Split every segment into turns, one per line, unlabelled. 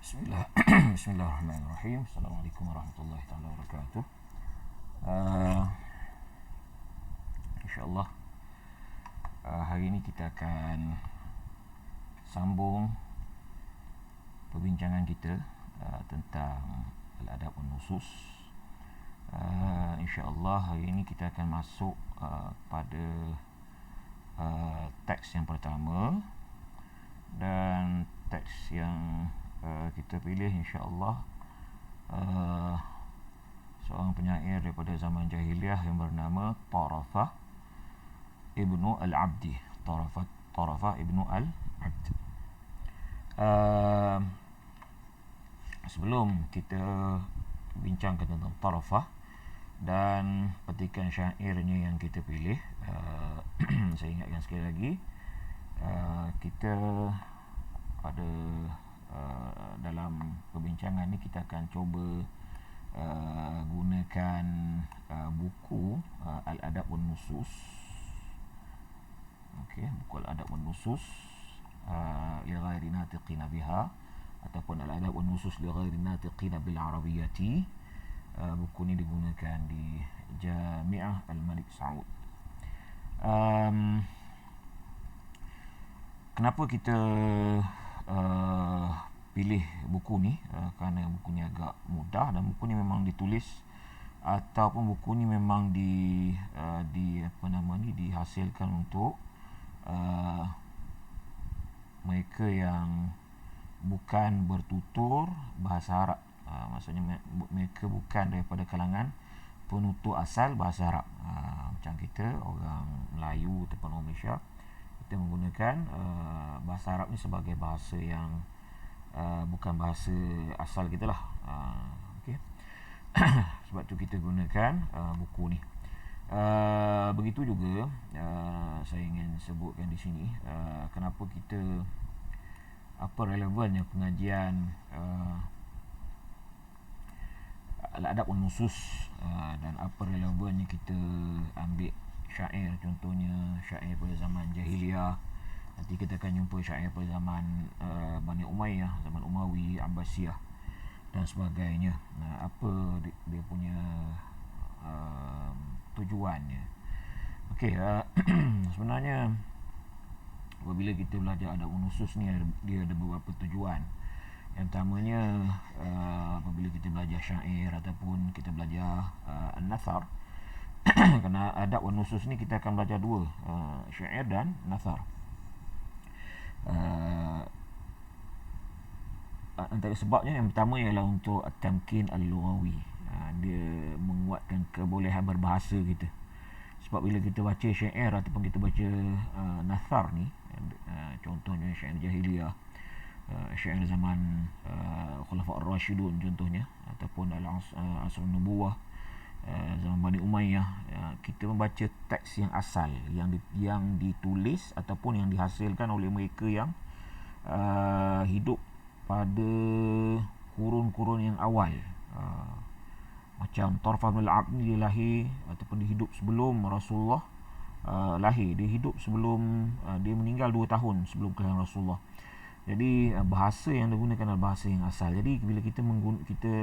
Bismillahirrahmanirrahim. Assalamualaikum warahmatullahi wabarakatuh. Uh, InsyaAllah hari ini kita akan sambung perbincangan kita tentang al-adab wan-nusus. InsyaAllah hari ini kita akan masuk pada teks yang pertama, dan teks yang kita pilih insyaAllah seorang penyair daripada zaman jahiliah yang bernama Tarafah ibnu al-Abdi. Tarafah ibnu al-Abd. Sebelum kita bincangkan tentang Tarafah dan petikan syairnya yang kita pilih, saya ingatkan sekali lagi, kita pada dalam perbincangan ni kita akan cuba gunakan buku Al-Adab wan-Nusus. Okey, buku Al-Adab wan-Nusus li ghairi natiqina biha ataupun Al-Adab wan-Nusus li ghairi natiqina bil arabiyyati. Buku ni digunakan di Jami'ah Al-Malik Saud. Kenapa kita pilih buku ni? Kerana buku ni agak mudah dan buku ni memang ditulis ataupun buku ni memang dihasilkan untuk mereka yang bukan bertutur bahasa Arab. Maksudnya mereka bukan daripada kalangan penutur asal bahasa Arab. Macam kita orang Melayu ataupun orang Malaysia, kita menggunakan bahasa Arab ni sebagai bahasa yang bukan bahasa asal kita lah. Okay. Sebab tu kita gunakan buku ni. Begitu juga saya ingin sebutkan di sini kenapa kita, apa relevannya pengajian Al-Adab wan-Nusus, dan apa relevannya kita ambil syair, contohnya syair pada zaman jahiliah. Nanti kita akan jumpa syair pada zaman Bani Umayyah, zaman Umawi, Abbasiyah dan sebagainya. Apa dia punya tujuannya? Okey, sebenarnya apabila kita belajar adab wan-nusus ni, dia ada beberapa tujuan. Yang pertamanya, apabila kita belajar syair ataupun kita belajar an-nathar, kerana adab wan-nusus ni kita akan belajar dua, syair dan nathar. Antara sebabnya, yang pertama ialah untuk at-tamkin al-lughawi. Dia menguatkan kebolehan berbahasa kita. Sebab bila kita baca syair ataupun kita baca nathar ni, contohnya syair jahiliah, syair zaman Khulafa' ar-Rashidun contohnya, ataupun asr nubuwah, zaman Bani Umayyah, kita membaca teks yang asal, yang ditulis ataupun yang dihasilkan oleh mereka yang hidup pada kurun-kurun yang awal. Macam Tarafah bin al-Abd ni, dia lahir ataupun dia hidup sebelum Rasulullah lahir. Dia hidup sebelum dia meninggal 2 tahun sebelum kelahiran Rasulullah. Jadi bahasa yang digunakan adalah bahasa yang asal. Jadi bila kita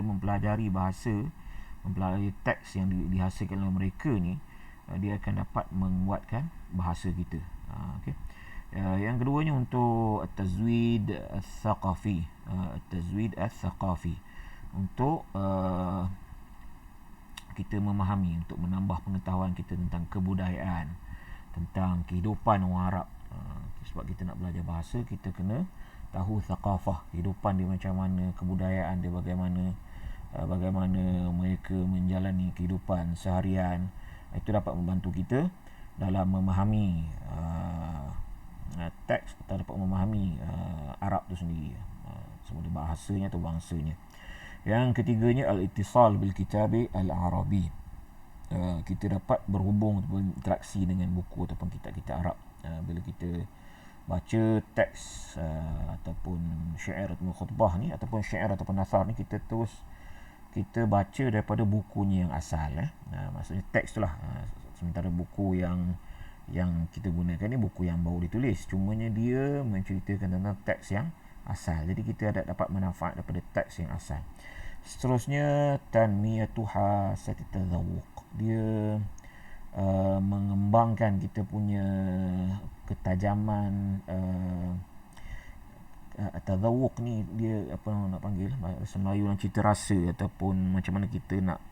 mempelajari bahasa, mempelajari teks yang dihasilkan oleh mereka ni, dia akan dapat menguatkan bahasa kita. Okay. Yang keduanya untuk at-tazwid al-thaqafi. At-tazwid al-thaqafi, untuk kita memahami, untuk menambah pengetahuan kita tentang kebudayaan, tentang kehidupan orang Arab. Sebab kita nak belajar bahasa, kita kena tahu thaqafah, kehidupan dia macam mana, kebudayaan dia bagaimana mereka menjalani kehidupan seharian. Itu dapat membantu kita dalam memahami teks, kita dapat memahami Arab tu sendiri, sama ada bahasanya atau bangsanya. Yang ketiganya al-ittisal bil kitabi al-arabi. Kita dapat berhubung, berinteraksi dengan buku ataupun kitab-kitab Arab. Bila kita baca teks ataupun syair ataupun khutbah ni, ataupun syair ataupun nathar ni, kita baca daripada bukunya yang asal. Maksudnya teks tu lah. Sementara buku yang kita gunakan ni buku yang baru ditulis, cumanya dia menceritakan tentang teks yang asal. Jadi kita dapat manfaat daripada teks yang asal. Seterusnya, tanmiyatuha satitadzawuq. Dia mengembangkan kita punya ketajaman tadzawuq ni. Dia apa nak panggil bahasa Melayu, cita rasa, ataupun macam mana kita nak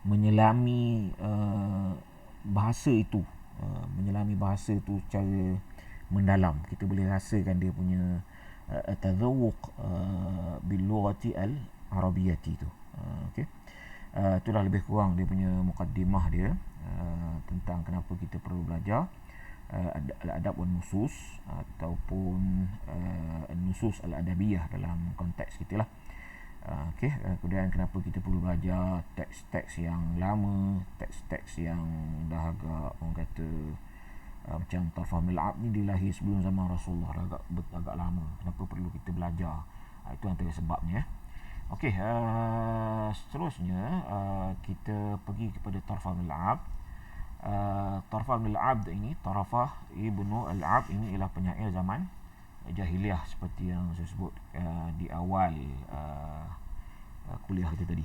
menyelami bahasa itu, menyelami bahasa itu secara mendalam. Kita boleh rasakan dia punya tadzawuq bil lughati al arabiyyati tu. Okey. Itulah lebih kurang dia punya mukaddimah dia tentang kenapa kita perlu belajar al-adab wan nusus, ataupun nusus al-adabiyah dalam konteks kita lah. Okey, kemudian kenapa kita perlu belajar teks-teks yang lama, teks-teks yang dah agak orang kata macam Tarfahul Ab ni dia lahir sebelum zaman Rasulullah, agak lama. Kenapa perlu kita belajar? Itu antara sebabnya. Okey, seterusnya kita pergi kepada Tarfahul Ab. Tarfahul Ab ini, Tarafah Ibnu Al-Ab ini ialah penyair zaman jahiliah seperti yang saya sebut di awal kuliah kita tadi.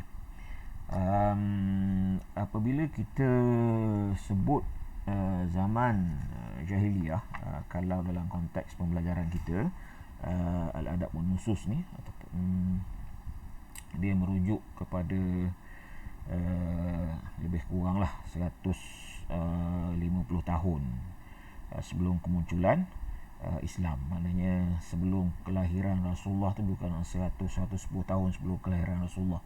Apabila kita sebut zaman jahiliah, kalau dalam konteks pembelajaran kita, al-adab wan nusus ni ataupun dia merujuk kepada lebih kurang lah 150 tahun sebelum kemunculan Islam. Maknanya sebelum kelahiran Rasulullah tu, bukan 110 tahun sebelum kelahiran Rasulullah.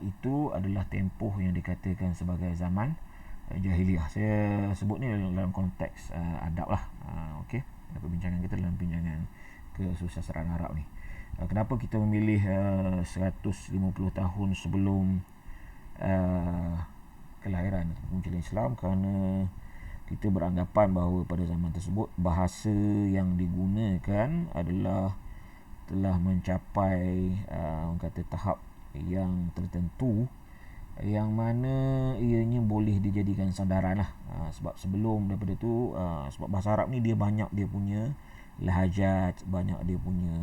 Itu adalah tempoh yang dikatakan sebagai zaman jahiliah. Saya sebut ni dalam konteks adab lah. Okey, perbincangan kita dalam perbincangan kesusastraan Arab ni. Kenapa kita memilih 150 tahun sebelum kelahiran kemunculan Islam? Kerana kita beranggapan bahawa pada zaman tersebut bahasa yang digunakan adalah telah mencapai orang kata tahap yang tertentu, yang mana ianya boleh dijadikan sandaran lah. Sebab sebelum daripada tu, sebab bahasa Arab ni dia banyak dia punya lahajat, banyak dia punya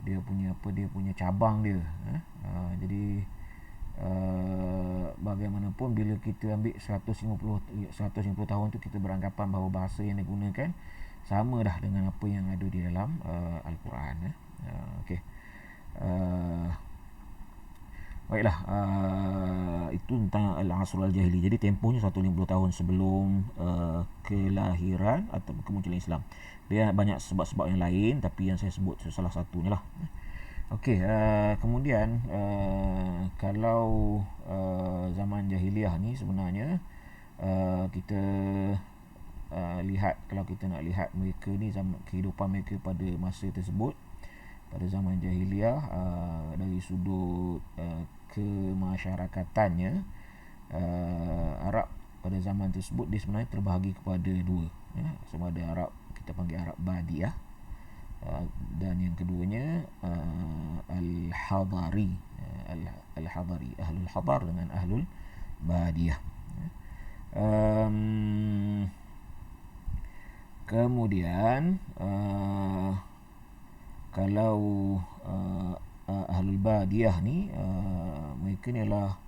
dia punya cabang dia. Jadi bagaimanapun bila kita ambil 150 tahun tu, kita beranggapan bahawa bahasa yang digunakan sama dah dengan apa yang ada di dalam Al-Quran. Okey. Baiklah, itu tentang al-asr al-jahili. Jadi tempohnya 150 tahun sebelum kelahiran atau kemunculan Islam. Dia banyak sebab-sebab yang lain, tapi yang saya sebut salah satunya lah. Okey, kemudian kalau zaman jahiliah ni sebenarnya kita lihat, kalau kita nak lihat mereka ni, kehidupan mereka pada masa tersebut, pada zaman jahiliah, dari sudut kemasyarakatannya, Arab pada zaman tersebut dia sebenarnya terbahagi kepada dua. Sama ada Arab, kita panggil Arab Badiah, dan yang keduanya Al-Hadari. Al-Hadari, Ahlul Hadar dengan Ahlul Badiah. Kemudian kalau Ahlul Badiah ni, mereka ni adalah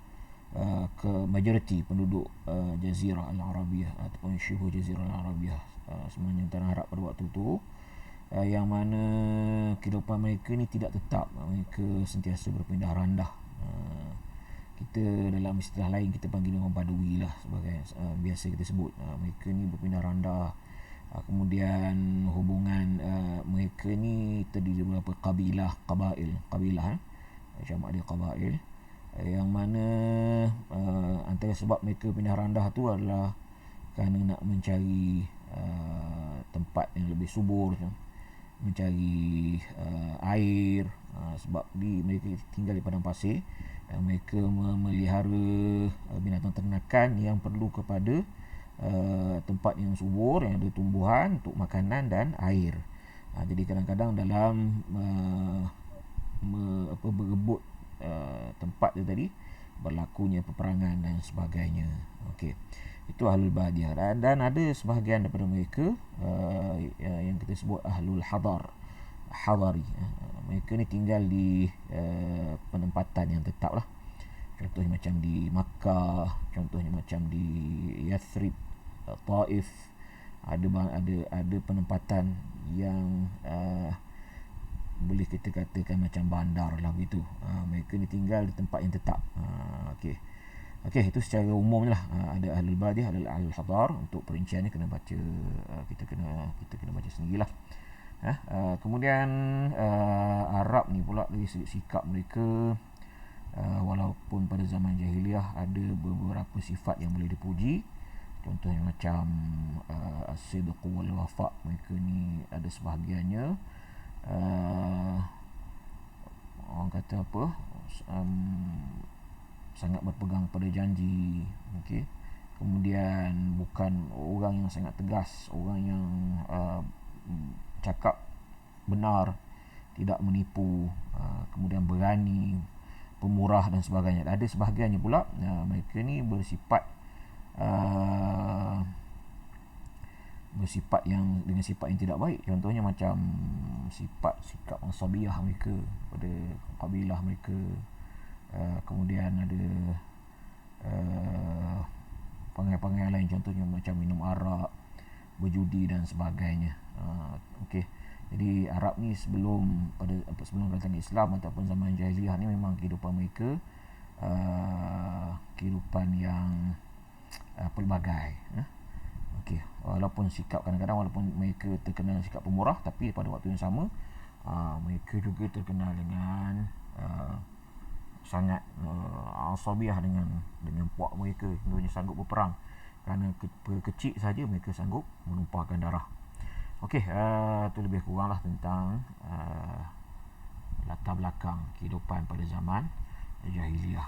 ke majoriti penduduk Jazirah Al-Arabiyah ataupun Syibhu Jazirah Al-Arabiyah, sebenarnya tanah Arab pada waktu tu, yang mana kehidupan mereka ni tidak tetap. Mereka sentiasa berpindah randah. Kita dalam istilah lain kita panggil orang Badui lah, sebagai biasa kita sebut. Mereka ni berpindah randah. Kemudian hubungan mereka ni terdiri dari beberapa kabilah, jamak dia qabail, yang mana antara sebab mereka pindah randah tu adalah kerana nak mencari tempat yang lebih subur, mencari air, sebab mereka tinggal di padang pasir. Mereka memelihara binatang ternakan yang perlu kepada tempat yang subur, yang ada tumbuhan untuk makanan dan air. Jadi kadang-kadang dalam berebut tempat dia tadi, berlakunya peperangan dan sebagainya. Okey. Itu ahlul badiah. Dan ada sebahagian daripada mereka yang kita sebut ahlul hadari. Mereka ni tinggal di penempatan yang tetap lah. Contohnya macam di Makkah, contohnya macam di Yathrib, Taif. Ada penempatan yang boleh kita katakan macam bandar lah begitu. Mereka ni tinggal di tempat yang tetap. Okey, itu secara umum lah. Ada ahlul badiah, ada ahlul hadar. Untuk perinciannya kena baca, kita kena baca sendirilah. Kemudian Arab ni pula dari segi sikap mereka, walaupun pada zaman jahiliah ada beberapa sifat yang boleh dipuji. Contohnya macam as-sidq wal wafa. Mereka ni ada sebahagiannya orang kata apa, sangat berpegang pada janji. Okey. Kemudian bukan orang yang sangat tegas, orang yang cakap benar, tidak menipu, kemudian berani, pemurah dan sebagainya. Ada sebahagiannya pula mereka ni bersifat yang dengan sifat yang tidak baik. Contohnya macam sikap asabiyah mereka pada kabilah mereka. Kemudian ada perangai-perangai lain, contohnya macam minum arak, berjudi dan sebagainya. Okey. Jadi Arab ni sebelum datang Islam ataupun zaman jahiliah ni memang kehidupan mereka kehidupan yang pelbagai. Okey, walaupun mereka terkenal sikap pemurah, tapi pada waktu yang sama mereka juga terkenal dengan sangat asabiah dengan puak mereka. Contohnya sanggup berperang, kerana kecil saja mereka sanggup menumpahkan darah. Okey, itu lebih kuranglah tentang latar belakang kehidupan pada zaman jahiliah.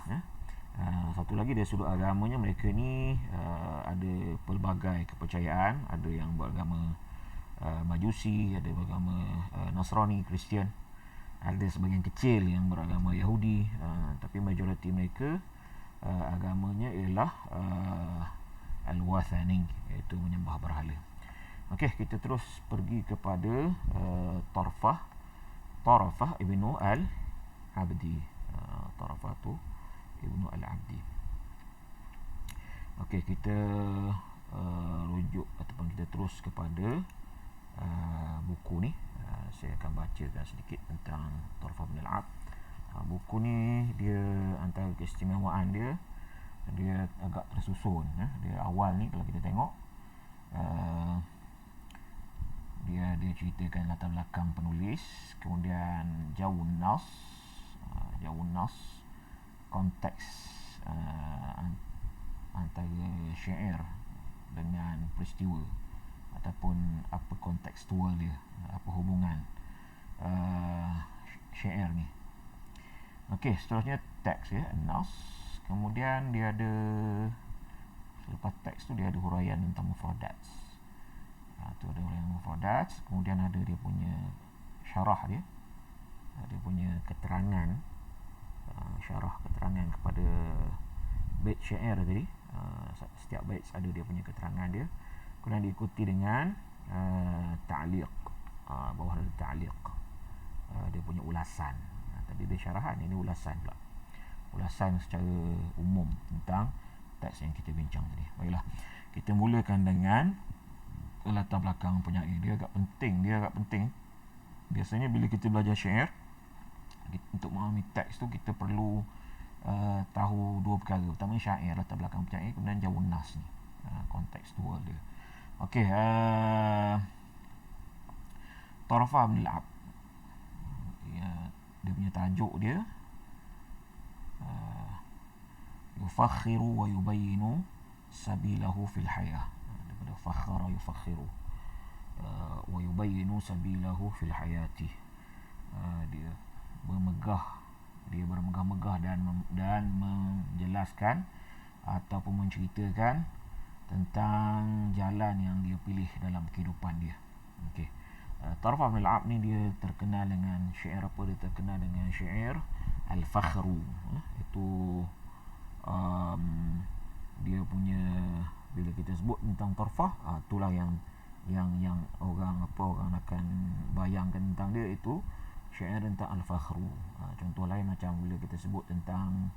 Satu lagi dari sudut agamanya, mereka ni ada pelbagai kepercayaan. Ada yang beragama Majusi, ada beragama Nasrani, Kristian. Ada sebahagian kecil yang beragama Yahudi, tapi majoriti mereka agamanya ialah Al-Wathani, iaitu menyembah berhala. Okey, kita terus pergi kepada Tarafah ibnu Al-Abdi. Tarafah tu ibnu Al-Abdi. Okey, kita rujuk ataupun kita terus kepada buku ni. Saya akan bacakan sedikit tentang Tarafah ibn Al-Abd. Buku ni dia antara keistimewaan dia agak tersusun. Dia awal ni kalau kita tengok, dia ceritakan latar belakang penulis, kemudian jawun nas, konteks antara syair dengan peristiwa, ataupun apa kontekstual dia, apa hubungan syair ni. Okey, seterusnya teks ya, nas. Kemudian dia ada, selepas teks tu dia ada huraian tentang mufradat. Tu ada huraian mufradat. Kemudian ada dia punya syarah dia punya keterangan, syarah keterangan kepada bait syair tadi. Setiap bait ada dia punya keterangan dia. Kemudian diikuti dengan ta'liq. Bawah ada ta'liq, dia punya ulasan. Tadi dia syarahan, ini ulasan pula. Ulasan secara umum tentang teks yang kita bincang tadi. Baiklah, kita mulakan dengan latar belakang penyair. Dia agak penting. Biasanya bila kita belajar syair, untuk memahami teks tu kita perlu tahu dua perkara. Pertama syair, latar belakang penyair, kemudian jawun nas ni, kontekstual dia. Okey, Tarafah ibn Al-Abd, dia punya tajuk dia yufakhiru wa yubayyinu sabilahu fil hayah. Daripada fakhara yufakhiru wa yubayyinu sabilahu fil hayati. Dia bermegah-megah dan menjelaskan ataupun menceritakan tentang jalan yang dia pilih dalam kehidupan dia. Okey. Tarafah ibn Al-Abd ni dia terkenal dengan syair apa? Dia terkenal dengan syair Al-Fakhru. Itu dia punya Bila kita sebut tentang tarfah, itulah yang orang akan bayangkan tentang dia, itu syair tentang al-fakhru. Contoh lain macam bila kita sebut tentang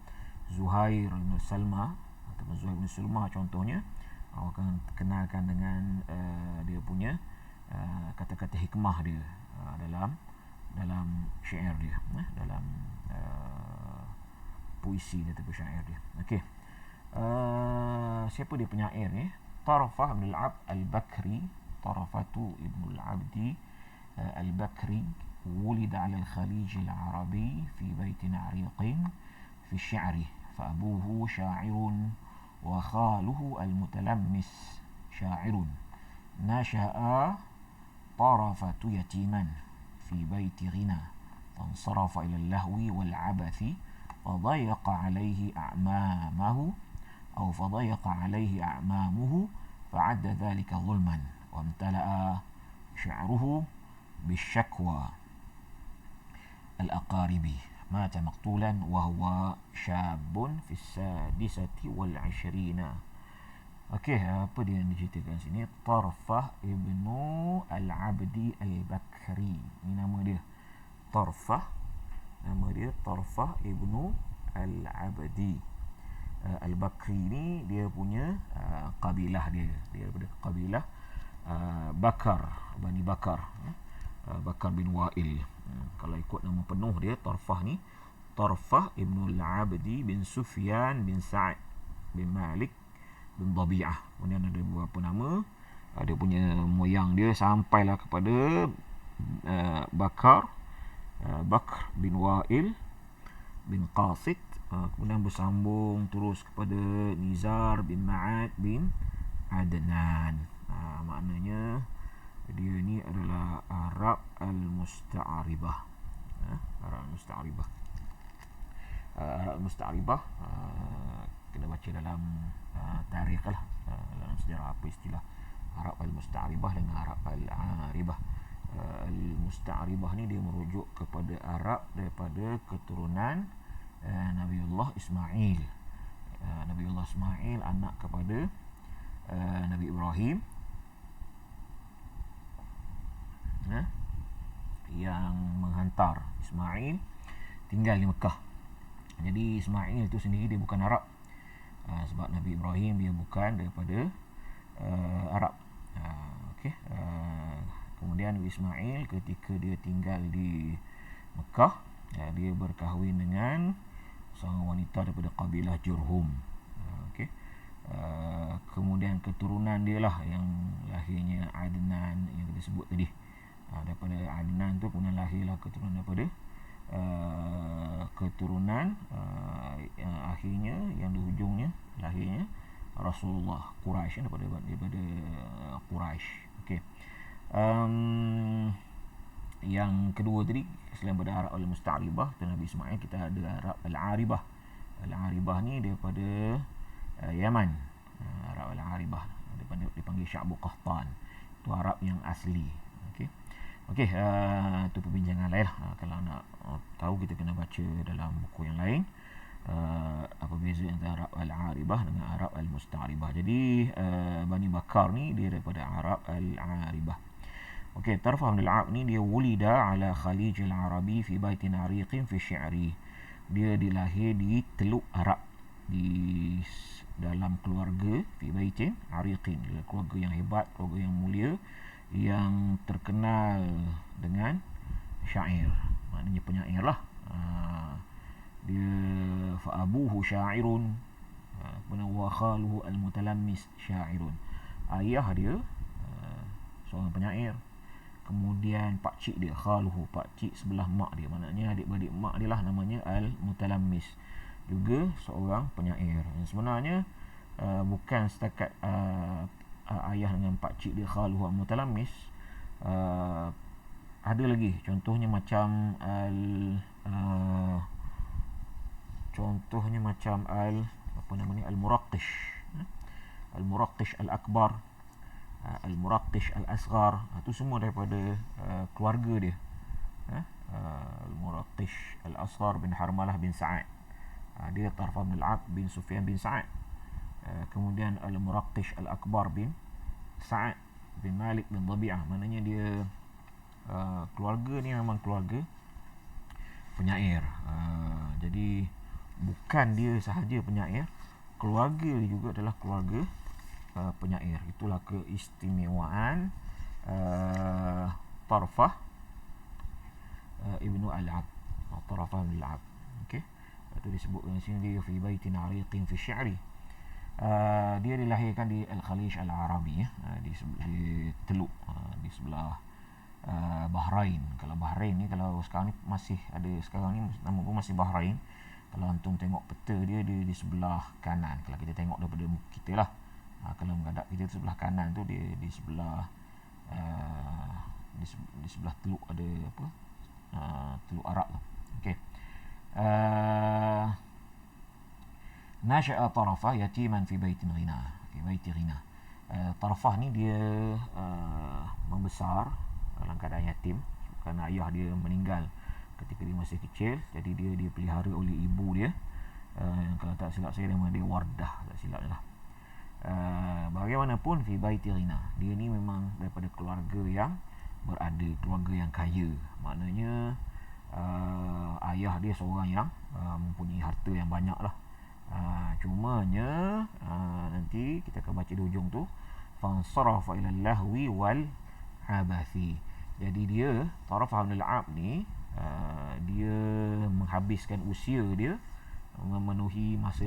Zuhair bin Salma ataupun Zuhair bin Sulma contohnya, akan kenalkan dengan dia punya kata-kata hikmah dia dalam syair dia, dalam puisi dia ataupun syair dia. Okey. Siapa dia penyair ni? Tarfah bin al-Abd al-Bakri, Tarafatu ibn al-Abdi al-Bakri, ولد على الخليج العربي في بيت عريق في الشعر، فأبوه شاعر وخاله المتلمس شاعر. نشأ طرفة يتيما في بيت غنى، فانصرف إلى اللهو والعبث، فضيق عليه أعمامه فعد ذلك ظلما، وامتلأ شعره بالشكوى الأقارب. مات مقتولا وهو شاب في 26. Okey, apa dia yang diceritakan sini? Tarfah ibnu al-Abdi al-Bakri. Ini nama dia. Tarfah. Nama dia Tarfah ibnu al-Abdi al-Bakri. Ni dia punya kabilah dia. Dia daripada kabilah Bakar, Bani Bakar. Bakar bin Wa'il. Kalau ikut nama penuh dia, Tarfah ni Tarfah ibnu al-Abdi bin Sufyan bin Sa'ad bin Malik bin Dabi'ah. Kemudian ada beberapa nama, dia punya moyang dia sampailah kepada Bakr bin Wa'il bin Qasid, kemudian bersambung terus kepada Nizar bin Ma'ad bin Adnan. Maknanya dia ni adalah Arab al-Musta'aribah. Arab al-Musta'aribah. Arab al-Musta'aribah kena baca dalam tarikh lah, dalam sejarah apa istilah Arab al-Musta'aribah dengan Arab al-Aribah. Al-Musta'aribah ni dia merujuk kepada Arab daripada keturunan Nabiullah Ismail. Nabiullah Ismail anak kepada Nabi Ibrahim, yang menghantar Ismail tinggal di Mekah. Jadi Ismail itu sendiri dia bukan Arab, sebab Nabi Ibrahim dia bukan daripada Arab. Okey. Kemudian Nabi Ismail ketika dia tinggal di Mekah, dia berkahwin dengan seorang wanita daripada kabilah Jurhum. Okey. Kemudian keturunan dia lah yang lahirnya Adnan yang kita sebut tadi. Daripada Adnan tu kemudian lahirlah keturunan daripada keturunan akhirnya yang di hujungnya lahirnya Rasulullah, Quraisy, daripada Quraisy. Okey. Yang kedua tadi, selain daripada Arab al-Musta'aribah tu Nabi Ismail, kita ada Arab al-Aribah. Al-Aribah ni daripada Yaman. Arab al-Aribah dipanggil Sya'bu Qahtan. Itu Arab yang asli. Okey, itu perbincangan lain lah. Kalau nak tahu, kita kena baca dalam buku yang lain apa beza antara Arab al-Aribah dengan Arab al-Musta'aribah. Jadi Bani Bakar ni dia daripada Arab al-Aribah. Okey, Tarfah bin al-Abd ni dia wulida ala Khalij al-Arabi fi baitin ariqin fi syi'ri. Dia dilahir di Teluk Arab, di dalam keluarga fi baitin ariqin, keluarga yang hebat, keluarga yang mulia, yang terkenal dengan syair. Maknanya penyair lah. Dia fa'abuhu sya'irun, wa khaluhu al-mutalammis sya'irun. Ayah dia seorang penyair. Kemudian pakcik dia, khaluhu, pakcik sebelah mak dia, maknanya adik-beradik mak dia lah, namanya al-mutalammis, juga seorang penyair. Dan sebenarnya bukan setakat ayah dengan pakcik dia khaluhu al-mutalammis, ada lagi contohnya macam al-Muraqqish, al-Muraqqish al-Akbar, al-Muraqqish al-Asghar. Itu semua daripada keluarga dia. Al-Muraqqish al-Asghar bin Harmalah bin Sa'ad, dia Tarfah bin al-Abd bin Sufyan bin Sa'ad. Kemudian Al-Muraqqish Al-Akbar bin Sa'ad bin Malik bin Dhabi'ah, maknanya dia keluarga ni memang keluarga penyair. Jadi bukan dia sahaja penyair, keluarga dia juga adalah keluarga penyair. Itulah keistimewaan Tarfah Ibnu Al-Abd. Tarfah Ibnu Al-Abd. Okey. Itu disebut di sini dia fi baitin ariqin fi syi'ri. Dia dilahirkan di Al-Khalij Al-Arabi, di Teluk, di sebelah Bahrain. Kalau Bahrain ni, kalau sekarang ni masih ada, sekarang ni nama pun masih Bahrain. Kalau antum tengok peta dia di sebelah kanan. Kalau kita tengok daripada muka kita lah, kalau menghadap kita sebelah kanan tu, dia di sebelah di sebelah teluk ada apa, Teluk Arab tu. Okey. Nasha'a Tarafah yatiman fi baitin ghina, fi baiti ghina. Tarafah ni dia membesar dalam keadaan yatim kerana ayah dia meninggal ketika dia masih kecil. Jadi dia dipelihara oleh ibu dia, kalau tak silap saya nama dia Wardah, tak silap lah. Bagaimanapun fi baiti ghina, dia ni memang daripada keluarga yang berada, keluarga yang kaya. Maknanya ayah dia seorang yang mempunyai harta yang banyak lah. Cumanya nanti kita akan baca di ujung tu, fansarafa ila lahwi wal abathi. Jadi dia Tarafah bin Al-Abd ni dia menghabiskan usia dia, memenuhi masa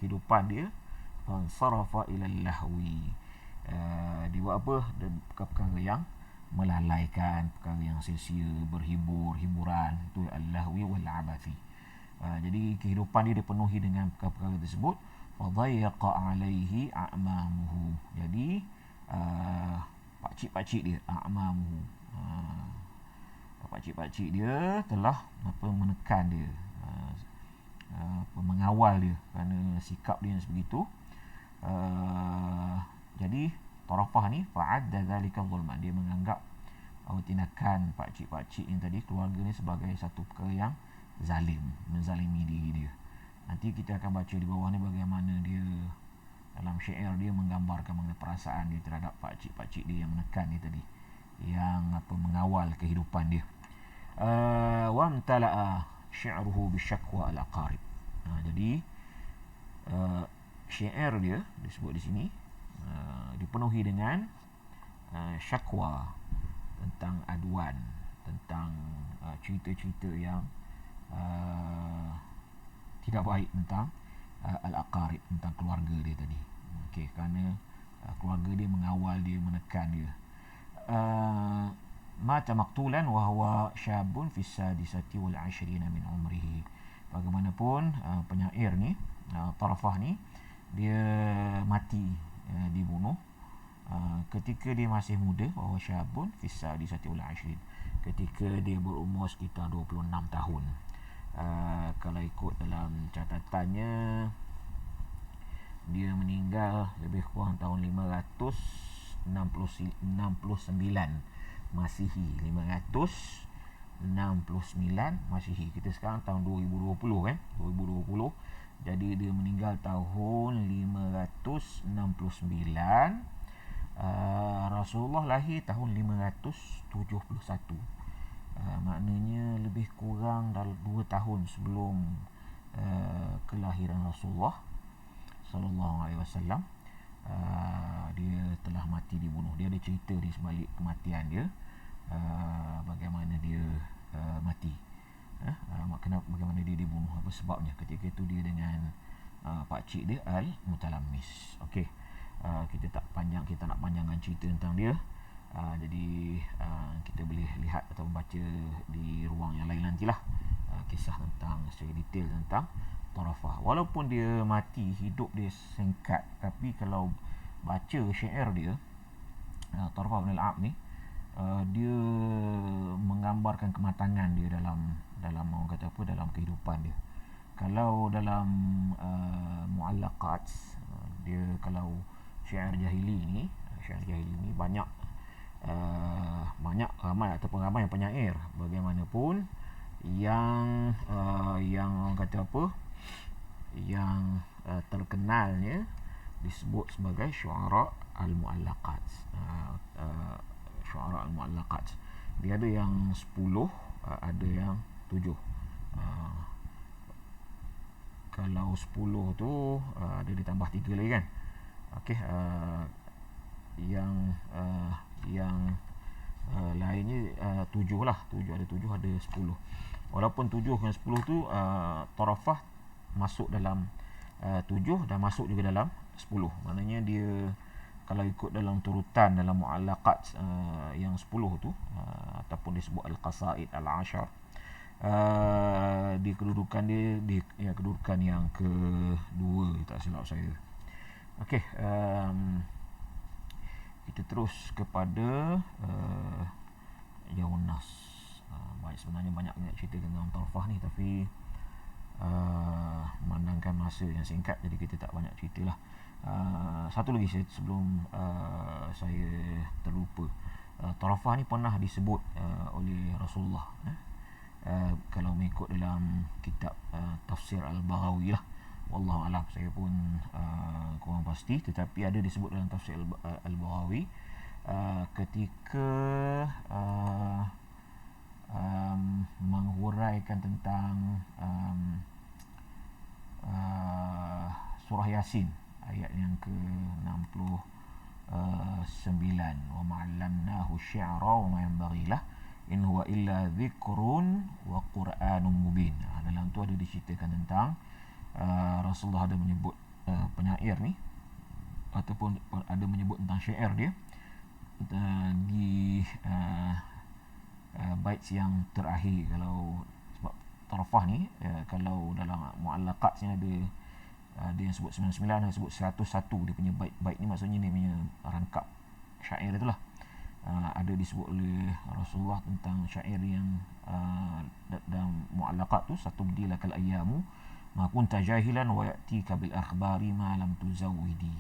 kehidupan dia, fansarafa ila lahwi. Dia buat apa? Perkara-perkara yang melalaikan, perkara yang sia-sia, hiburan, itu al-lahwi wal abathi. Jadi kehidupan dia dipenuhi dengan perkara-perkara tersebut. Fadayyaqa alaihi a'mamuhu. Jadi pakcik-pakcik dia, a'mamuhu, pakcik-pakcik dia telah menekan dia, mengawal dia kerana sikap dia yang sebegitu. Jadi Tarafah ni fa'adda dhalika zulman, dia menganggap tindakan pakcik-pakcik yang tadi, keluarga ni, sebagai satu perkara yang zalim, menzalimi diri dia. Nanti kita akan baca di bawah ni bagaimana dia dalam syair dia menggambarkan mengenai perasaan dia terhadap pakcik-pakcik dia yang menekan dia tadi, yang mengawal kehidupan dia. Wa amtala'a syi'ruhu bisyakwa al-aqarib. Jadi syair dia disebut di sini dipenuhi dengan syakwa, tentang aduan, tentang cerita-cerita yang tidak baik tentang al-aqarib, tentang keluarga dia tadi. Okey, kerana keluarga dia mengawal dia, menekan dia. Mata maqtulan wa huwa syabun fi sadisati wal 20 min umrihi. Bagaimanapun penyair ni, Tarafah ni, dia mati, dibunuh ketika dia masih muda, wa huwa syabun fi sadisati wal 20, ketika dia berumur sekitar 26 tahun. Kalau ikut dalam catatannya, dia meninggal lebih kurang tahun 569 Masihi. 569 Masihi. Kita sekarang tahun 2020 kan, 2020. Jadi dia meninggal tahun 569. Rasulullah lahir tahun 571. Maknanya lebih kurang dalam 2 tahun sebelum kelahiran Rasulullah sallallahu alaihi wasallam, dia telah mati, dibunuh. Dia ada cerita di sebalik kematian dia, bagaimana dia mati, bagaimana dia dibunuh, apa sebabnya. Ketika itu dia dengan pakcik dia Al-Mutalammis. Okey, kita nak panjangkan cerita tentang dia. Jadi kita boleh lihat atau baca di ruang yang lain nantilah, kisah tentang secara detail tentang Tarafah. Walaupun dia mati, hidup dia singkat, tapi kalau baca syair dia, Tarafah bin Al-Abd ni, dia menggambarkan kematangan dia dalam orang kata apa, dalam kehidupan dia. Kalau dalam muallaqat dia, kalau syair jahili ni banyak ramai penyair bagaimanapun yang orang kata apa, yang terkenalnya disebut sebagai syu'ara al-mu'allaqat. Syu'ara al-mu'allaqat. Dia ada yang 10, ada yang 7. Kalau 10 tu ada ditambah 3 lagi kan. Okey, yang lainnya 7 lah. 7 ada 7, ada 10. Walaupun 7 dan 10 tu tarafah masuk dalam 7 dan masuk juga dalam 10. Maknanya dia kalau ikut dalam turutan dalam mu'allaqat yang 10 tu ataupun disebut al-qasaid al-ashar, di kedudukan dia di kedudukan yang kedua, tak silap saya. Okey, kita terus kepada Yaumun Nas. Baik, sebenarnya banyak cerita tentang tarafah ni, tapi memandangkan masa yang singkat, jadi kita tak banyak cerita lah. Satu lagi sebelum saya terlupa, tarafah ni pernah disebut oleh Rasulullah, kalau mengikut dalam kitab tafsir Al-Baghawi lah. Wallahu alam, saya pun kurang pasti, tetapi ada disebut dalam tafsir Al-Baghawi ketika menghuraikan tentang surah Yasin ayat yang ke-69, wa ma'allamnahu syi'ra wa ma yanbaghi lah in huwa illa dzikrun wa qur'anun mubin. Dalam tu ada diceritakan tentang Rasulullah ada menyebut penyair ni, ataupun ada menyebut tentang syair dia di bait yang terakhir. Kalau sebab tarafah ni kalau dalam mu'allaqat ni ada yang sebut 99, ada sebut 101. Dia punya bait ni maksudnya dia punya rangkap syair itulah. Ada disebut oleh Rasulullah tentang syair yang dalam mu'allaqat tu, satu bdilakal ayyamu ma kunta jahilan wa ya'tika bil akhbari ma lam tuzawwidi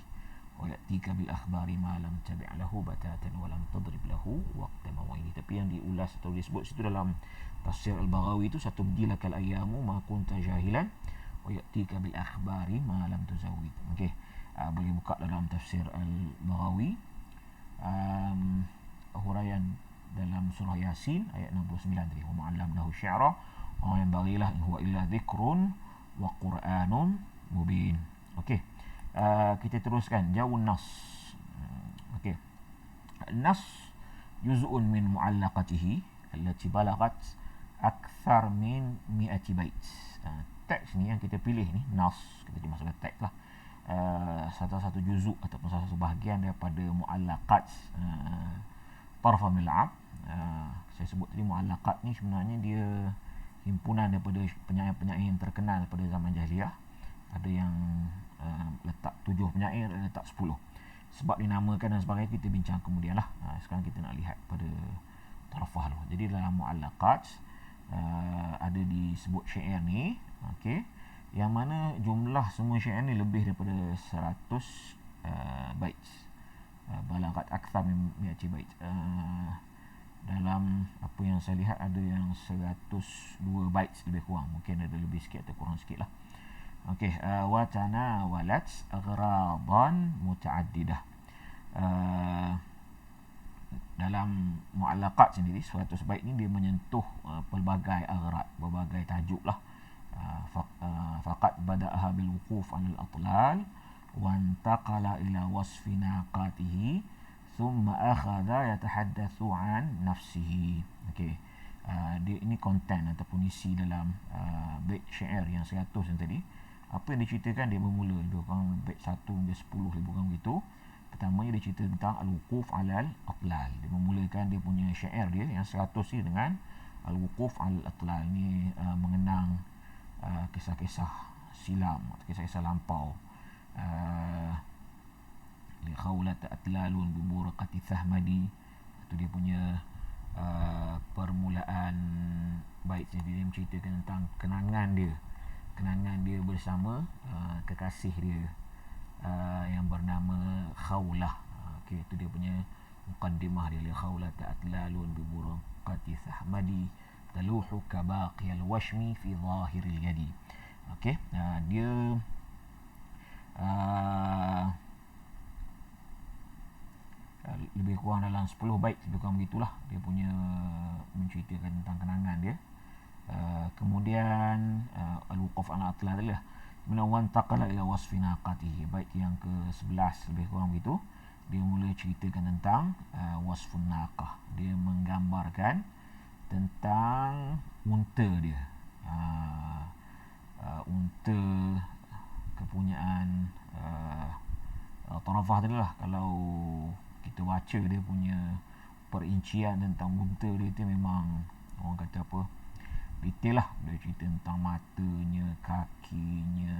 wa ya'tika bil akhbari ma lam tabi' lahu batatan wa lam tadrib lahu waqta maw'idi. Tapi yang diulas atau disebut situ dalam tafsir Al-Baghawi itu, satu bdilakal ayyamu ma kunta jahilan wa ya'tika bil akhbari ma lam tuzawwid. Okey, boleh buka dalam tafsir Al-Baghawi, huraian dalam surah Yasin ayat 69 tadi, wa ma'allamnahu syi'ra wa ma yanbaghi lahu in huwa illa dzikrun wa qur'anun mubin. Okey, kita teruskan Jaumun Nas. Okey, Nas juz'un min mu'allaqatihi allati balaghat akthar min 100 bait. Teks ni yang kita pilih ni, Nas, kita dimasukkan teks lah, satu juzuk ataupun satu bahagian daripada mu'allaqat Taraf al-Mil'ab. Saya sebut tadi mu'allaqat ni sebenarnya dia himpunan daripada penyair-penyair yang terkenal pada zaman jahiliyah. Ada yang letak 7 penyair, ada letak 10. Sebab dinamakan dan sebagainya kita bincang kemudian lah. Sekarang kita nak lihat pada tarafah dulu. Jadi dalam mu'allaqat ada disebut syair ni, okey, yang mana jumlah semua syair ni lebih daripada 100 bait. Balaghat akthar min 100 bait. Dalam apa yang saya lihat ada yang 102 bait lebih kurang, mungkin ada lebih sikit atau kurang sikit lah. Okey, wa tanawalat aghradan mutaaddidah. Dalam mu'allaqat sendiri 100 bait ni dia menyentuh pelbagai aghrad, berbagai tajuk lah. Faqad bada'aha bil wuquf 'ala al-atlal wa intaqala ila wasfi naqatihi thumma akhadha yatahaddatsu an nafsihi. Okey, dia ini konten ataupun isi dalam bait syair yang 100 yang tadi. Apa yang diceritakan, dia bermula kurang bait 1 hingga 10 lebih kurang begitu. Pertamanya dia cerita tentang al-wuquf 'alal atlal. Dia memulakan dia punya syair dia yang 100 ni dengan al-wuquf 'alal atlal. Ini mengenang kisah-kisah silam, kisah-kisah lampau. Li khawlat atlalun bi buraqati thahmadi. Itu dia punya permulaan bait ni. Dia menceritakan tentang kenangan dia bersama kekasih dia yang bernama Khawlah. Okey, itu dia punya muqaddimah dia. Li khawlat atlalun bi buraqati thahmadi taluhu kabaqiyal washmi fi zahiril yadi. Okey, dia lebih kurang dalam 10 bait, lebih kurang begitulah dia punya menceritakan tentang kenangan dia. Kemudian al-wuquf ala atlal tadi lah, kemudian wantaqala ila wasfi naqatihi, bait yang ke-11 lebih kurang begitu, dia mula ceritakan tentang wasfun naqah, dia menggambarkan tentang unta dia, unta kepunyaan Tarafah tadi lah. Kalau kita baca dia punya perincian tentang unta dia tu memang orang kata apa, detail lah. Dia cerita tentang matanya, kakinya,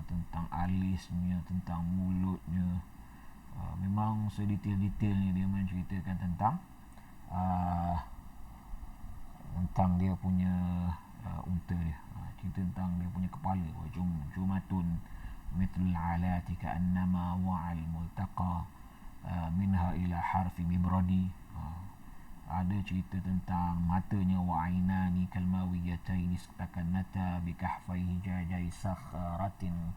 tentang alisnya, tentang mulutnya. Memang sedetail-detailnya dia menceritakan tentang dia punya unta dia. Cerita tentang dia punya kepala, jumatun mithlul alati ka'annama wa'al multaqa minha ila harfi mibradi. Ada cerita tentang matanya, wa'ainani kalmawiyataini istakannata bikahfaihi jajai sakharatin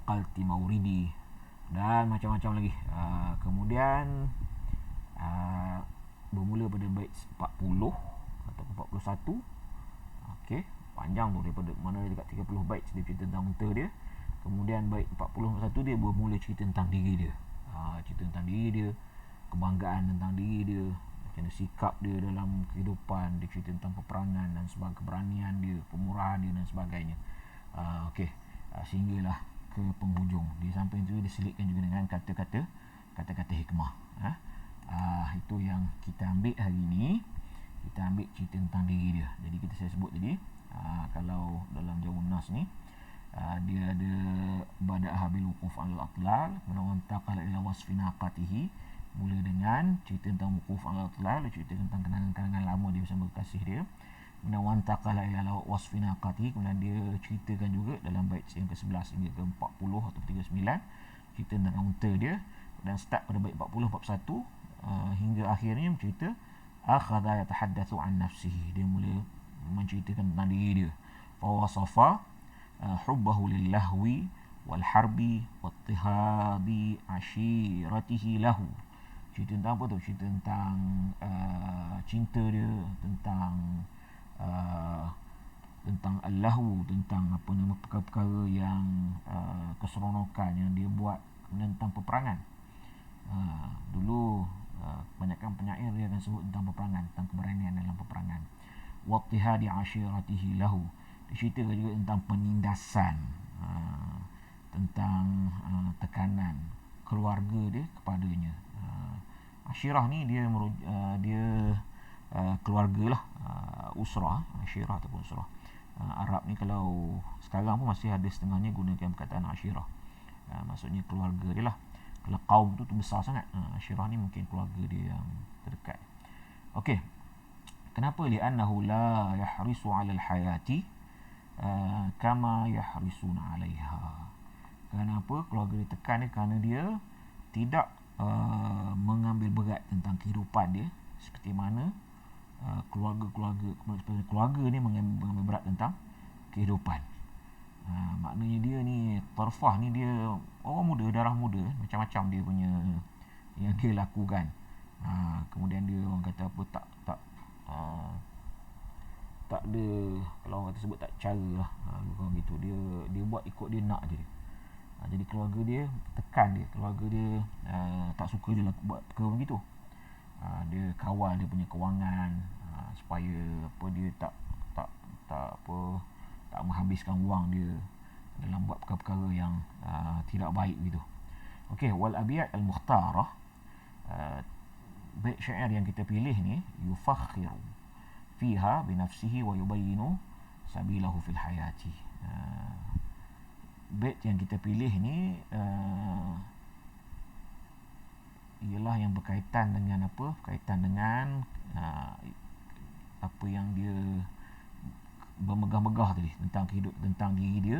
qalti mauridi, dan macam-macam lagi. Kemudian bermula pada bait 40 atau 41. Okey, panjang tu, daripada mana dekat 30 bait dia cerita tentang unta dia. Kemudian bait 41 dia bermula cerita tentang diri dia. Cerita tentang diri dia, kebanggaan tentang diri dia, macam mana sikap dia dalam kehidupan, dia cerita tentang peperangan dan sebagainya, keberanian dia, pemurahan dia dan sebagainya. Okey, sehinggalah ke penghujung. Di samping itu diselitkan juga dengan kata-kata hikmah. Itu yang kita ambil hari ini. Kita ambil cerita tentang diri dia. Jadi saya sebut tadi, kalau dalam Jawun Nas ni, dia ada bada'ah bil wuquf al-atlal, kemudian taqala ila wasfi naqatihi, mula dengan cerita tentang wuquf al-atlal, cerita tentang kenangan-kenangan lama dia bersama kekasih dia. Kemudian wantaqala ila wasfi naqatihi, kemudian dia ceritakan juga dalam bait yang ke-11 hingga ke-40 atau 39, cerita tentang unta dia. Dan start pada bait 40 41 hingga akhirnya bercerita akhadha yatahaddatsu an nafsihi, dia mula menceritakan tentang diri dia. Fa wasafa hubbahu lillahwi wal harbi wattihadi ashiratihi lahu. Cerita tentang apa tu? Cerita tentang cinta dia, tentang al-lahu, tentang perkara-perkara yang keseronokan yang dia buat, kemudian tentang peperangan. Dulu kebanyakan penyair dia akan sebut tentang peperangan, tentang keberanian dalam peperangan. Wattihadi ashiratihi lahu, diceritakan juga tentang penindasan, tentang tekanan keluarga dia kepadanya. Ashirah ni dia keluarga lah, usrah, ashirah ataupun usrah. Arab ni kalau sekarang pun masih ada setengahnya gunakan perkataan ashirah, maksudnya keluarga dia lah. Kalau kaum tu besar sangat, ashirah ni mungkin keluarga dia yang terdekat. Okey, kenapa? Li'annahu la yahrisu 'ala al-hayati kama yahrisuna 'alaiha. Kenapa keluarga dia tekan dia? Kerana dia tidak mengambil berat tentang kehidupan dia seperti mana keluarga ni mengambil berat tentang kehidupan. Maknanya dia ni tarfah ni, dia orang muda, darah muda, macam-macam dia punya yang dia lakukan. Kemudian dia orang kata apa, tak ada, kalau orang kata sebut tak cara lah, bukan gitu. Dia buat ikut dia nak je. Jadi keluarga dia tekan dia, keluarga dia tak suka dia buat perkara begitu. Dia kawal dia punya kewangan, supaya apa, dia tak menghabiskan wang dia dalam buat perkara-perkara yang tidak baik gitu. Okey, wal abiyat al mukhtarah, bait syair yang kita pilih ni, yufakhiru fiha bi nafsihi wa yubayyinu sabilahu fil hayati. Bait yang kita pilih ni ialah yang berkaitan dengan apa? Berkaitan dengan apa yang dia bermegah-megah tadi tentang tentang diri dia,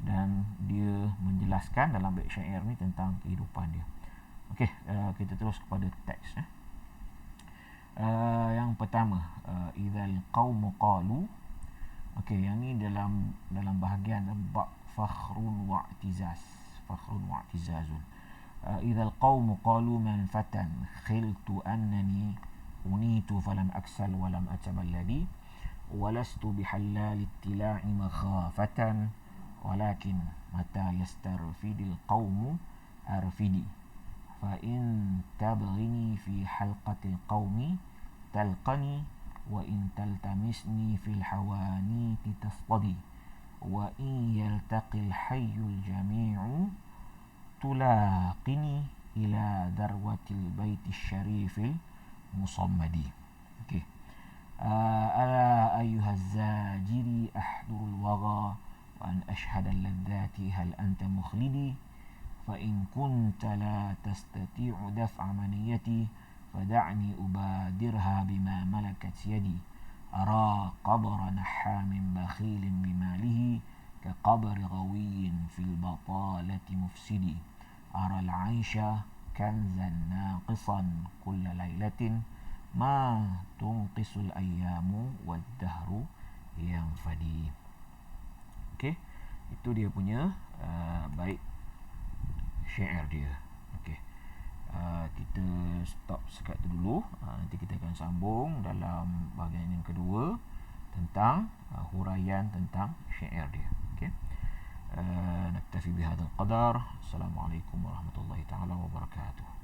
dan dia menjelaskan dalam bait syair ni tentang kehidupan dia. Okey, kita terus kepada teks. Yang pertama, idzal qaumu qalu. Okey, yang ni dalam bahagian bab fakhrun wa i'tizaz. فخر واعتزاز. إذا القوم قالوا من فتى خلت أنني أنيت فلم أكسل ولم أتبلد ولست بحلال التلاع مخافة ولكن متى يسترفد القوم أرفدي فإن تبغني في حلقة القوم تلقني وإن تلتمسني في الحوانيت تصطدي وإن يلتقي الحي الجميع تلاقني إلى ذروة البيت الشريف المصمد. Okay. ألا أيها الزاجري أحضر الوغى وأن أشهد اللذات هل أنت مخلدي فإن كنت لا تستطيع دفع منيتي فدعني أبادرها بما ملكت يدي أرى قبر نحام بخيل بماله كقبر غوي في البطالة مفسدي أرى العيش كنزا ناقصا كل ليلة ما تنقص الأيام والدهر ينفدي. Okey, itu dia punya bait syair dia. Okey, kita stop sekat tu dulu. Nanti kita akan sambung dalam bahagian yang kedua tentang huraian tentang syair dia. Okey, naktafi bihadzal qadar. Assalamualaikum warahmatullahi taala wabarakatuh.